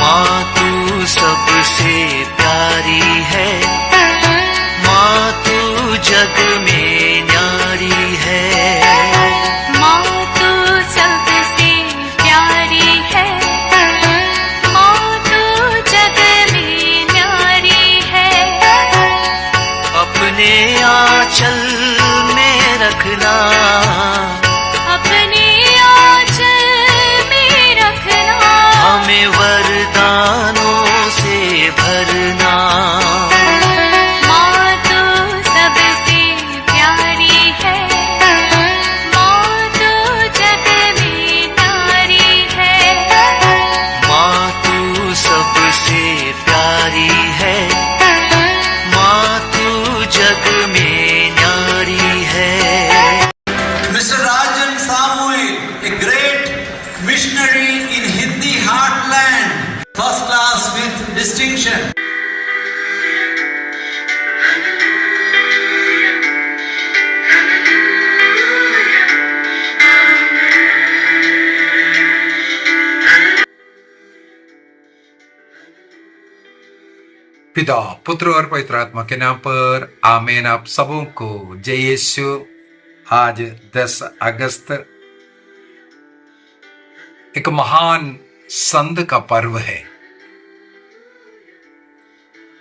माँ तू सबसे प्यारी है, माँ तू जग में न्यारी है। माँ तू सबसे प्यारी है, माँ तू जग में न्यारी है। अपने आंचल में रखना, अपने आंचल में रखना, हमें वरदानों से भरना। माँ तू सबसे प्यारी है, माँ तू जग में न्यारी है। माँ तू सबसे प्यारी है, माँ तू जग में न्यारी है। Mr. Rajan Samuel, a great missionary in Hindi heartland, first class with distinction. पिता, पुत्र और पवित्र आत्मा के नाम पर आमीन। आप सबों को जय यीशु। आज 10 अगस्त एक महान संत का पर्व है।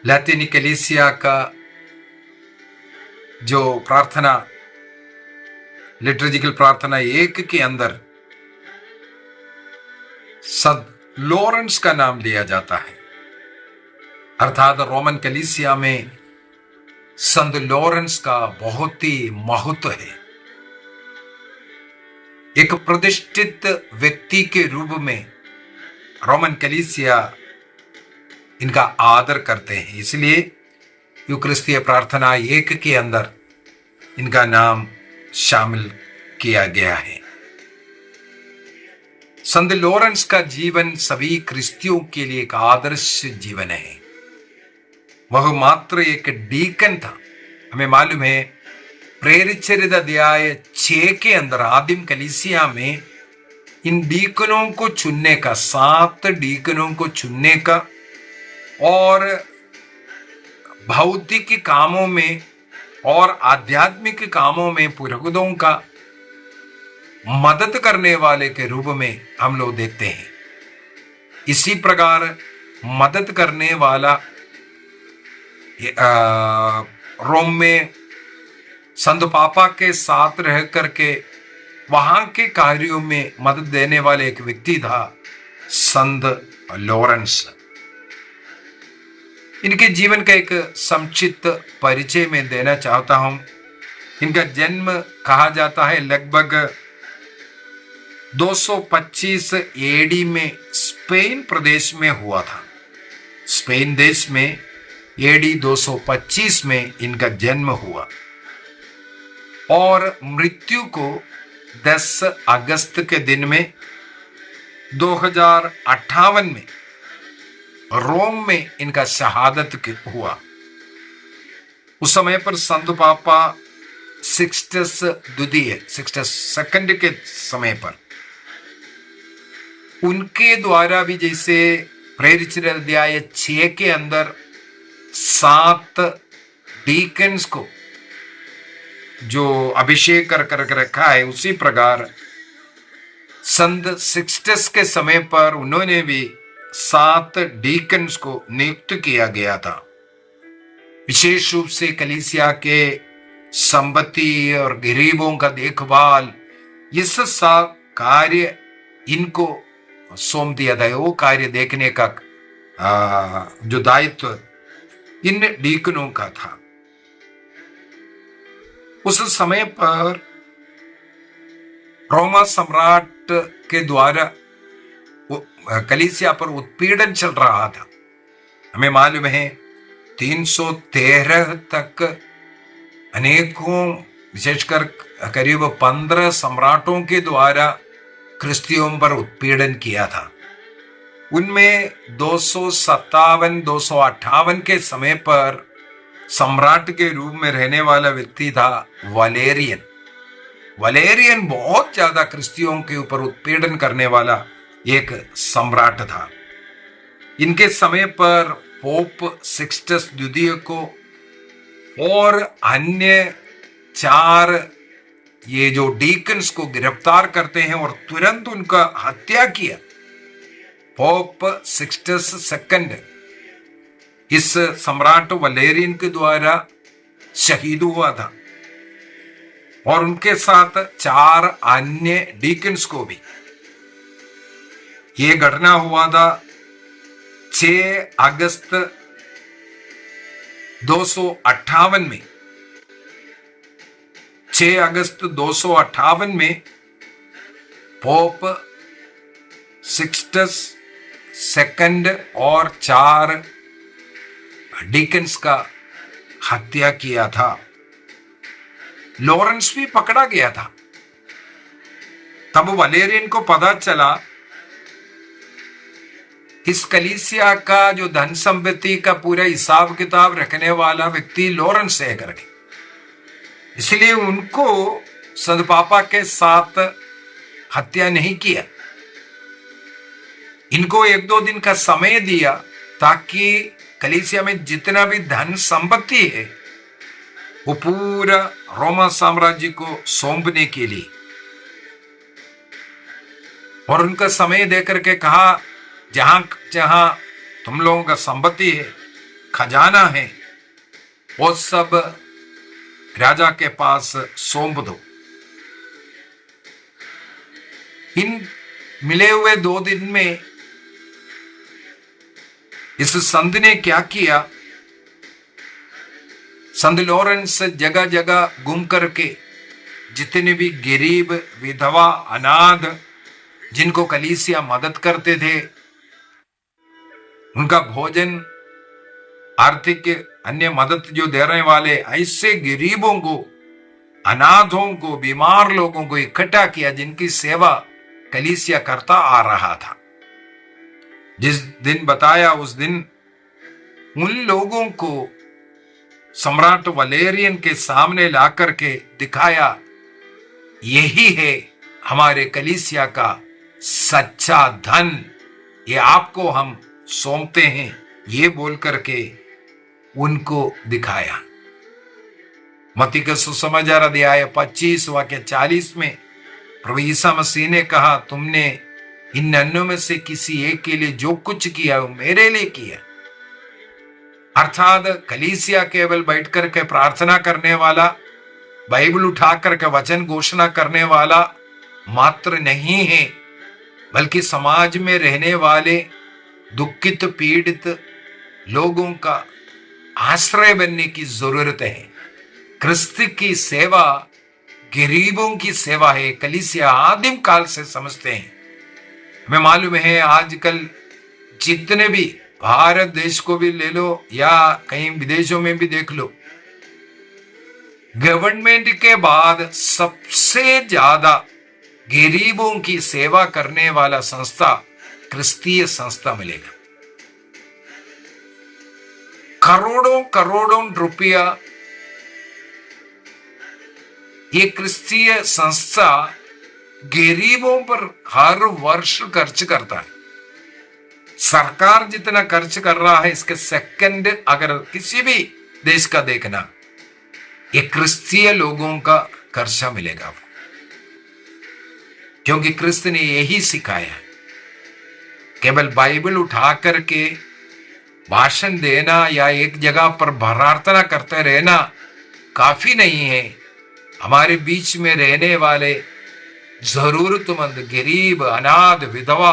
लैटिन कलीसिया का जो प्रार्थना, लिटर्जिकल प्रार्थना एक के अंदर संत लॉरेंस का नाम लिया जाता है, अर्थात रोमन कलीसिया में संत लॉरेंस का बहुत ही महत्व है। एक प्रतिष्ठित व्यक्ति के रूप में रोमन कलीसिया इनका आदर करते हैं, इसलिए यूकरिस्तीय प्रार्थना एक के अंदर इनका नाम शामिल किया गया है। संत लॉरेंस का जीवन सभी क्रिस्तियों के लिए एक आदर्श जीवन है। वह मात्र एक डीकन था। हमें मालूम है प्रेरित चरित अध्याय 6 के अंदर आदिम कलीसिया में इन डीकनों को चुनने का, 7 डीकनों को चुनने का और भौतिक कामों में और आध्यात्मिक कामों में पुरोहितों का मदद करने वाले के रूप में हम लोग देखते हैं। इसी प्रकार मदद करने वाला रोम में संत पापा के साथ रह करके वहां के कार्यों में मदद देने वाले एक व्यक्ति था संत लॉरेंस। इनके जीवन का एक संक्षिप्त परिचय में देना चाहता हूं। इनका जन्म कहा जाता है लगभग 225 एडी में स्पेन प्रदेश में हुआ था। स्पेन देश में एडी 225 में इनका जन्म हुआ और मृत्यु को 10 अगस्त के दिन में 2058 में रोम में इनका शहादत हुआ। उस समय पर संत पापा सिक्सटस द्वितीय, सिक्सटस सेकंड के समय पर उनके द्वारा भी, जैसे प्रेरित अध्याय 6 के अंदर 7 डीकन्स को जो अभिषेक कर रखा है, उसी प्रकार संत सिक्सटस के समय पर उन्होंने भी 7 डीकन्स को नियुक्त किया गया था। विशेष रूप से कलीसिया के संपत्ति और गरीबों का देखभाल, इस सब कार्य इनको सौंप दिया था। वो कार्य देखने का जो दायित्व इन डीकनों का था। उस समय पर रोमा सम्राट के द्वारा कलीसिया पर उत्पीड़न चल रहा था। हमें मालूम है 313 तक अनेकों, विशेषकर करीब 15 सम्राटों के द्वारा क्रिस्तियों पर उत्पीड़न किया था। उनमें 257-258 के समय पर सम्राट के रूप में रहने वाला व्यक्ति था वलेरियन। वलेरियन बहुत ज्यादा क्रिस्तियों के ऊपर उत्पीड़न करने वाला एक सम्राट था। इनके समय पर पोप सिक्सटस द्वितीय को और अन्य 4 ये जो डीकन्स को गिरफ्तार करते हैं और तुरंत उनका हत्या किया। पोप सिक्सटस सेकंड इस सम्राट वलेरियन के द्वारा शहीद हुआ था और उनके साथ 4 अन्य डीकन्स को भी। ये घटना हुआ था 6 अगस्त 258 में। 6 अगस्त 258 में पोप सिक्सटस सेकंड और 4 डीकन्स का हत्या किया था। लॉरेंस भी पकड़ा गया था। तब वलेरियन को पता चला इस कलीसिया का जो धन संपत्ति का पूरा हिसाब किताब रखने वाला व्यक्ति लॉरेंस है करके, इसलिए उनको संत पापा के साथ हत्या नहीं किया। इनको 1-2 दिन का समय दिया ताकि कलीसिया में जितना भी धन संपत्ति है वो पूरा रोमा साम्राज्य को सौंपने के लिए, और उनका समय देकर के कहा जहां जहां तुम लोगों का संपत्ति है, खजाना है, वो सब राजा के पास सौंप दो। इन मिले हुए 2 दिन में इस संत ने क्या किया, संत लॉरेंस जगह जगह घूम करके जितने भी गरीब, विधवा, अनाथ जिनको कलीसिया मदद करते थे, उनका भोजन, आर्थिक अन्य मदद जो दे रहे वाले ऐसे गरीबों को, अनाथों को, बीमार लोगों को इकट्ठा किया जिनकी सेवा कलीसिया करता आ रहा था। जिस दिन बताया उस दिन उन लोगों को सम्राट वलेरियन के सामने ला करके दिखाया, यही है हमारे कलीसिया का सच्चा धन, ये आपको हम सौंपते हैं, ये बोल करके उनको दिखाया। मत्ती का सुसमाचार अध्याय 25 वाक्य 40 में प्रभु ईसा मसीह ने कहा, तुमने इन नन्हों में से किसी एक के लिए जो कुछ किया वो मेरे लिए किया। अर्थात कलीसिया केवल बैठ करके प्रार्थना करने वाला, बाइबल उठा करके वचन घोषणा करने वाला मात्र नहीं है, बल्कि समाज में रहने वाले दुखित पीड़ित लोगों का आश्रय बनने की जरूरत है। क्रिस्त की सेवा गरीबों की सेवा है, कलीसिया आदिम काल से समझते हैं। हमें मालूम है आजकल जितने भी, भारत देश को भी ले लो या कहीं विदेशों में भी देख लो, गवर्नमेंट के बाद सबसे ज्यादा गरीबों की सेवा करने वाला संस्था क्रिस्तीय संस्था मिलेगा। करोड़ों करोड़ों रुपया ये क्रिस्तीय संस्था गरीबों पर हर वर्ष खर्च करता है। सरकार जितना खर्च कर रहा है इसके सेकंड अगर किसी भी देश का देखना, ये क्रिस्तीय लोगों का खर्चा मिलेगा, क्योंकि क्रिस्त ने यही सिखाया। केवल बाइबल उठा करके भाषण देना या एक जगह पर प्रार्थना करते रहना काफी नहीं है। हमारे बीच में रहने वाले जरूरतमंद, गरीब, अनाथ, विधवा,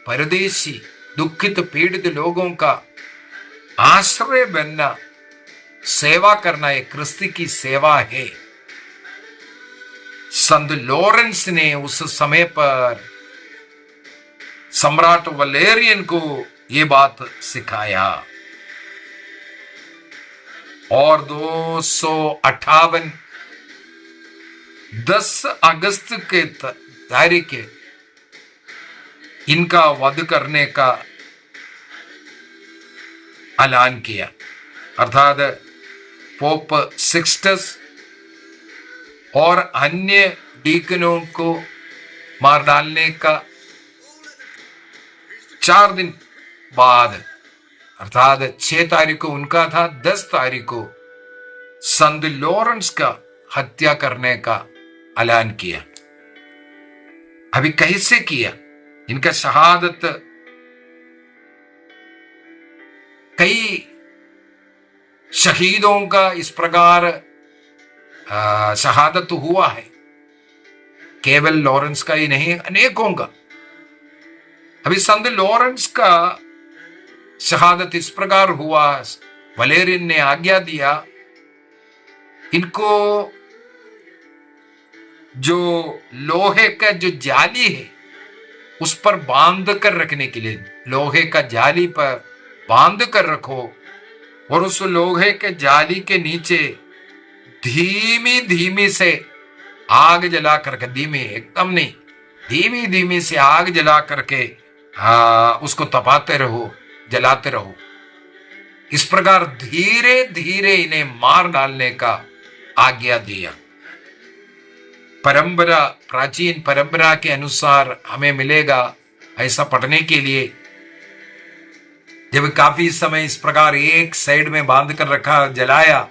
परदेशी, दुखित पीड़ित लोगों का आश्रय बनना, सेवा करना एक क्रिस्त की सेवा है। संत लॉरेंस ने उस समय पर सम्राट वलेरियन को ये बात सिखाया और 258 10 अगस्त के तारीख इनका वध करने का ऐलान किया। अर्थात पोप सिक्सटस और अन्य डीकनों को मार डालने का 4 दिन बाद अर्थात 6 तारीख को उनका था, 10 तारीख को संत लॉरेंस का हत्या करने का ऐलान किया। अभी कैसे किया? इनका शहादत कई शहीदों का इस प्रकार शहादत हुआ है, केवल लॉरेंस का ही नहीं, अनेकों का। अभी संत लॉरेंस का शहादत इस प्रकार हुआ, वलेरियन ने आज्ञा दिया इनको जो लोहे का जो जाली है उस पर बांध कर रखने के लिए, लोहे का जाली पर बांध कर रखो और उस लोहे के जाली के नीचे धीमी धीमी से आग जला करके, धीमी एकदम नहीं, धीमी धीमी से आग जला करके उसको तपाते रहो, जलाते रहो। इस प्रकार धीरे धीरे इन्हें मार डालने का आज्ञा दिया। परंपरा, प्राचीन परंपरा के अनुसार हमें मिलेगा ऐसा पढ़ने के लिए, जब काफी समय इस प्रकार एक साइड में बांध कर रखा, जलाया,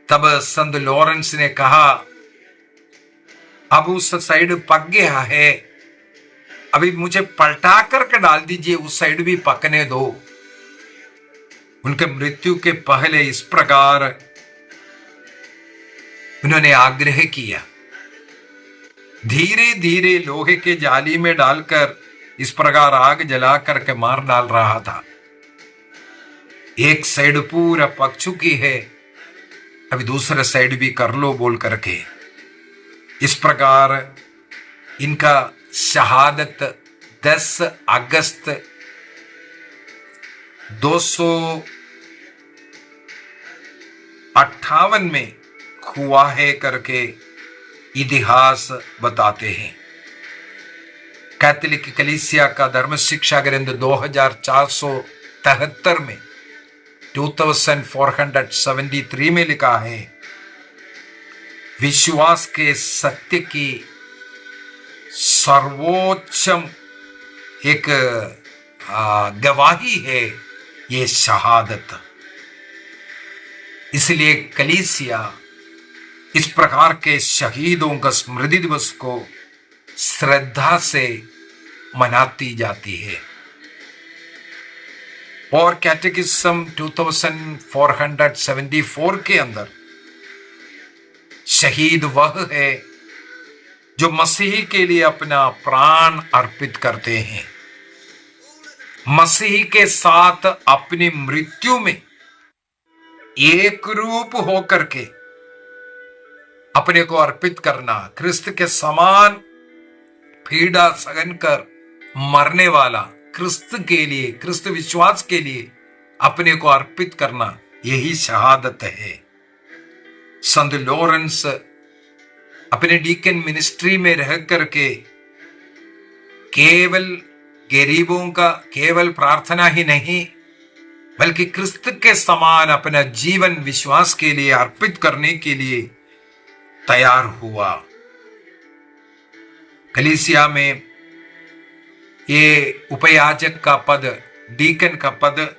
तब संत लॉरेंस ने कहा अब उस साइड पक गया है, अभी मुझे पलटा करके डाल दीजिए, उस साइड भी पकने दो। उनके मृत्यु के पहले इस प्रकार उन्होंने आग्रह किया। धीरे धीरे लोहे के जाली में डालकर इस प्रकार आग जला करके मार डाल रहा था। एक साइड पूरा पक चुकी है, अभी दूसरा साइड भी कर लो बोल करके। इस प्रकार इनका शहादत 10 अगस्त 258 में हुआ है करके इतिहास बताते हैं। कैथोलिक कलीसिया का धर्म शिक्षा ग्रंथ 2473 में 2473 में लिखा है, विश्वास के सत्य की सर्वोच्चम एक गवाही है ये शहादत। इसलिए कलीसिया इस प्रकार के शहीदों का स्मृति दिवस को श्रद्धा से मनाती जाती है। और कैटेकिज्म 2474 के अंदर शहीद वह है जो मसीह के लिए अपना प्राण अर्पित करते हैं। मसीह के साथ अपनी मृत्यु में एक रूप होकर के अपने को अर्पित करना, क्रिस्त के समान पीड़ा सहन कर मरने वाला, क्रिस्त के लिए, क्रिस्त विश्वास के लिए अपने को अर्पित करना, यही शहादत है। संत लॉरेंस अपने डीकन मिनिस्ट्री में रह करके केवल गरीबों का केवल प्रार्थना ही नहीं, बल्कि क्रिस्त के समान अपना जीवन विश्वास के लिए अर्पित करने के लिए तैयार हुआ। कलीसिया में ये उपयाजक का पद, डीकन का पद,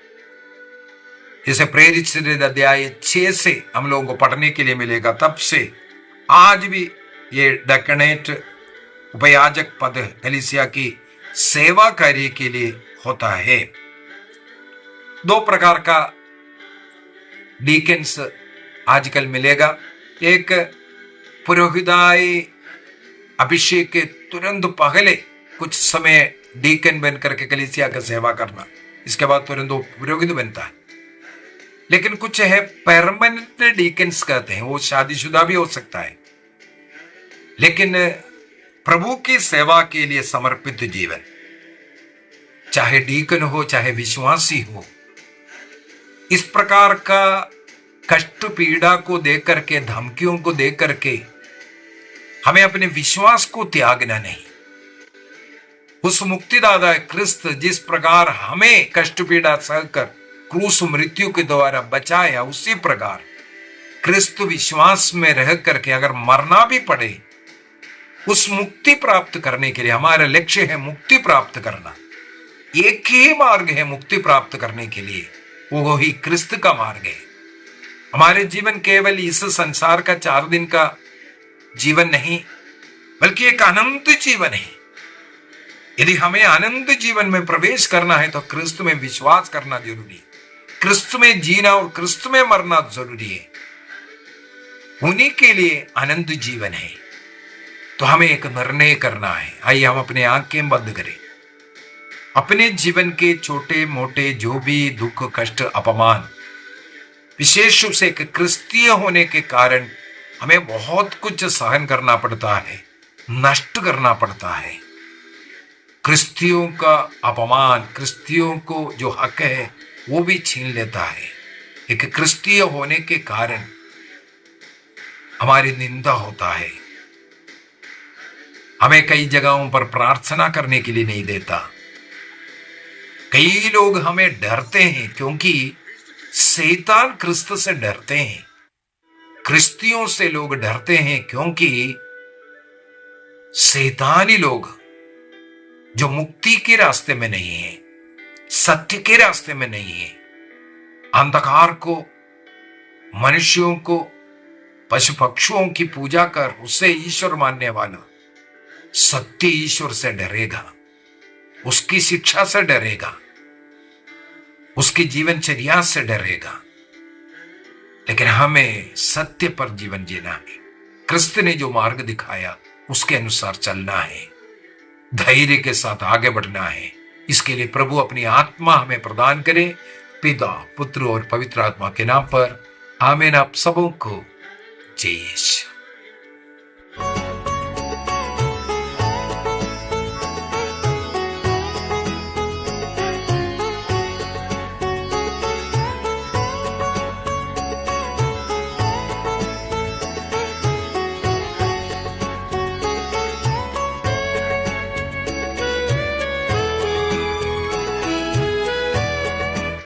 जैसे प्रेरित अध्याय 6 से हम लोगों को पढ़ने के लिए मिलेगा, तब से आज भी ये डकनेट उपयाजक पद कलीसिया की सेवा कार्य के लिए होता है। 2 प्रकार का डीकन्स आजकल मिलेगा। एक पुरोहिताई अभिषेक के तुरंत पहले कुछ समय डीकन बन करके कलीसिया का सेवा करना, इसके बाद तुरंत वो पुरोहित बनता है। लेकिन कुछ है परमानेंट डीकन्स कहते हैं, वो शादीशुदा भी हो सकता है, लेकिन प्रभु की सेवा के लिए समर्पित जीवन, चाहे डीकन हो चाहे विश्वासी हो, इस प्रकार का कष्ट पीड़ा को देकर के, धमकियों को देकर के हमें अपने विश्वास को त्यागना नहीं। उस मुक्तिदाता क्रिस्त जिस प्रकार हमें कष्ट पीड़ा सहकर क्रूस मृत्यु के द्वारा बचाया, उसी प्रकार क्रिस्त विश्वास में रह करके अगर मरना भी पड़े, उस मुक्ति प्राप्त करने के लिए, हमारा लक्ष्य है मुक्ति प्राप्त करना, एक ही मार्ग है मुक्ति प्राप्त करने के लिए, वो ही क्रिस्त का मार्ग है। हमारे जीवन केवल इस संसार का 4 दिन का जीवन नहीं, बल्कि एक अनंत जीवन है। यदि हमें अनंत जीवन में प्रवेश करना है तो क्रिस्त में विश्वास करना जरूरी है, क्रिस्त में जीना और क्रिस्त में मरना जरूरी है। उन्हीं के लिए अनंत जीवन है। तो हमें एक निर्णय करना है। आइए हम अपने आंखें बंद करें। अपने जीवन के छोटे मोटे जो भी दुख कष्ट अपमान, विशेष रूप से एक क्रिस्तीय होने के कारण हमें बहुत कुछ सहन करना पड़ता है, नष्ट करना पड़ता है। क्रिस्तियों का अपमान, क्रिस्तियों को जो हक है वो भी छीन लेता है। एक क्रिस्तीय होने के कारण हमारी निंदा होता है, हमें कई जगहों पर प्रार्थना करने के लिए नहीं देता। कई लोग हमें डरते हैं क्योंकि शैतान क्रिस्त से डरते हैं। क्रिस्तियों से लोग डरते हैं क्योंकि शैतानी लोग जो मुक्ति के रास्ते में नहीं है, सत्य के रास्ते में नहीं है, अंधकार को, मनुष्यों को, पशु पक्षियों की पूजा कर उसे ईश्वर मानने वाला सत्य ईश्वर से डरेगा, उसकी शिक्षा से डरेगा, उसकी जीवनचर्या से डरेगा। लेकिन हमें सत्य पर जीवन जीना है। क्रिस्त ने जो मार्ग दिखाया उसके अनुसार चलना है, धैर्य के साथ आगे बढ़ना है। इसके लिए प्रभु अपनी आत्मा हमें प्रदान करे। पिता, पुत्र और पवित्र आत्मा के नाम पर आमीन। आप सबों को जय यीशु।